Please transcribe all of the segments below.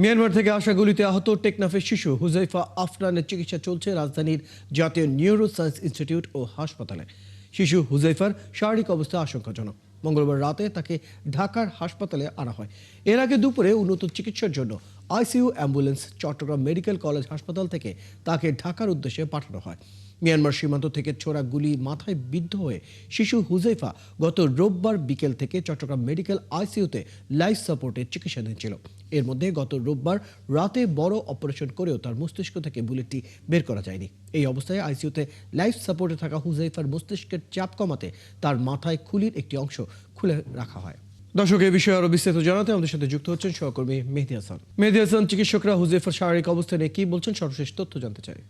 Myanmar থেকে আসা গুলিতে আহত টেকনাফের শিশু হুজাইফা আফনানের চিকিৎসা চলছে রাজধানীর জাতীয় নিউরো সায়েন্স ইনস্টিটিউট ও হাসপাতালে। শিশু হুজাইফার শারীরিক অবস্থা আশঙ্কাজনক। মঙ্গলবার রাতে তাকে ঢাকার হাসপাতালে আনা হয়। এর আগে দুপুরে উন্নত চিকিৎসার জন্য ICU ambulance Chattogram medical college হাসপাতাল থেকে তাকে ঢাকার উদ্দেশ্যে পাঠানো হয়। মিয়ানমার সীমান্ত থেকে ছোড়া গুলি মাথায় বিদ্ধ হয়ে শিশু হুজাইফা গত রোববার বিকেল থেকে চট্টগ্রাম মেডিকেল আইসিইউতে লাইফ সাপোর্টে চিকিৎসা নিচ্ছিল। এর মধ্যে গত রোববার রাতে বড় অপারেশন করেও তার মস্তিষ্ক থেকে বুলেটটি বের করা যায়নি। এই অবস্থায় আইসিইউতে লাইফ সাপোর্টে থাকা হুজাইফার মস্তিষ্কের চাপ কমাতে তার মাথায় খুলির একটি অংশ খুলে রাখা হয়। দর্শক, এই বিষয়ে আরো বিস্তারিত জানাতে আমাদের সাথে যুক্ত হচ্ছেন সহকর্মী মেহেদী হাসান। মেহেদী হাসান, চিকিৎসকরা হুজাইফার শারীরিক অবস্থা নিয়ে কি বলছেন, সর্বশেষ তথ্য জানতে চাই।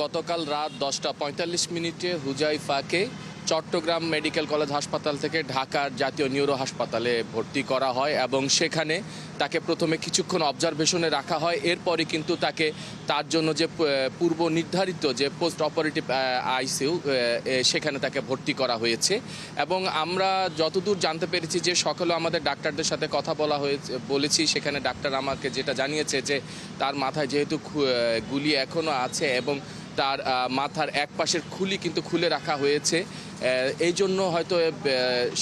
গতকাল রাত 10:45 হুজাইফাকে চট্টগ্রাম মেডিকেল কলেজ হাসপাতাল থেকে ঢাকার জাতীয় নিউরো হাসপাতালে ভর্তি করা হয় এবং সেখানে তাকে প্রথমে কিছুক্ষণ অবজারভেশনে রাখা হয়। এরপরে কিন্তু তাকে তার জন্য যে পূর্ব নির্ধারিত যে পোস্ট অপারেটিভ আইসিইউ সেখানে তাকে ভর্তি করা হয়েছে। এবং আমরা যতদূর জানতে পেরেছি যে সকালে আমাদের ডাক্তারদের সাথে কথা বলেছি, সেখানে ডাক্তার আমাকে যেটা জানিয়েছে যে তার মাথায় যেহেতু গুলি এখনও আছে এবং তার মাথার এক পাশের খুলি কিন্তু খুলে রাখা হয়েছে, এই জন্য হয়তো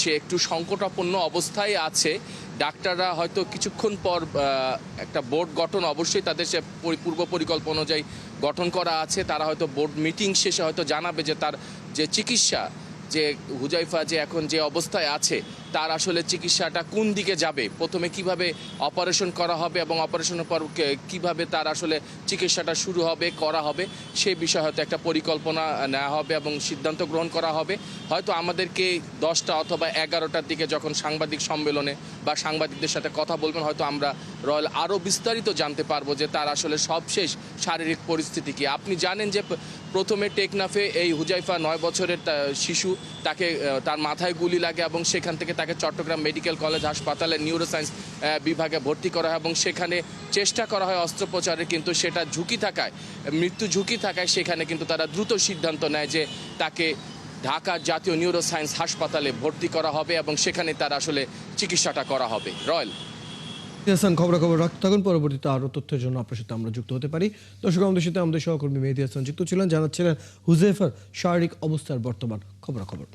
সে একটু সংকটাপন্ন অবস্থায় আছে। ডাক্তাররা হয়তো কিছুক্ষণ পর একটা বোর্ড গঠন অবশ্যই তাদের সে পূর্ব পরিকল্পনা অনুযায়ী গঠন করা আছে। তারা হয়তো বোর্ড মিটিং শেষে হয়তো জানাবে যে তার যে চিকিৎসা, যে হুজাইফা যে এখন যে অবস্থায় আছে তার আসলে চিকিৎসাটা কোন দিকে যাবে, প্রথমে কিভাবে অপারেশন করা হবে এবং অপারেশনের পর কিভাবে তার আসলে চিকিৎসাটা শুরু হবে করা হবে, সেই বিষয়ে হয়তো একটা পরিকল্পনা নেওয়া হবে এবং সিদ্ধান্ত গ্রহণ করা হবে। হয়তো আমাদেরকে 10টা অথবা 11টার দিকে যখন সাংবাদিক সম্মেলনে বা সাংবাদিকদের সাথে কথা বলবেন, হয়তো আমরা রয়্যাল আরও বিস্তারিত জানতে পারবো যে তার আসলে সবশেষ শারীরিক পরিস্থিতি কী। আপনি জানেন যে প্রথমে টেকনাফে এই হুজাইফা 9 বছরের শিশু, তাকে তার মাথায় গুলি লাগে এবং সেখান থেকে তাকে চট্টগ্রাম মেডিকেল কলেজ হাসপাতালে নিউরো সায়েন্স বিভাগে ভর্তি করা হয় এবং সেখানে চেষ্টা করা হয় অস্ত্রোপচারের, কিন্তু সেটা মৃত্যু ঝুঁকি থাকায় সেখানে কিন্তু তারা দ্রুত সিদ্ধান্ত নেয় যে তাকে ঢাকার জাতীয় নিউরো সায়েন্স হাসপাতালে ভর্তি করা হবে এবং সেখানে তার আসলে চিকিৎসাটা করা হবে। রয়্যাল হাসান, খবরাখবর রাখতে থাকুন। পরবর্তীতে আরও তথ্যের জন্য আপনার সাথে আমরা যুক্ত হতে পারি। দর্শক, আমাদের সাথে আমাদের সহকর্মী মেহেদী হাসান যুক্ত ছিলেন, জানাচ্ছিলেন হুজাইফার শারীরিক অবস্থার বর্তমান খবরাখবর।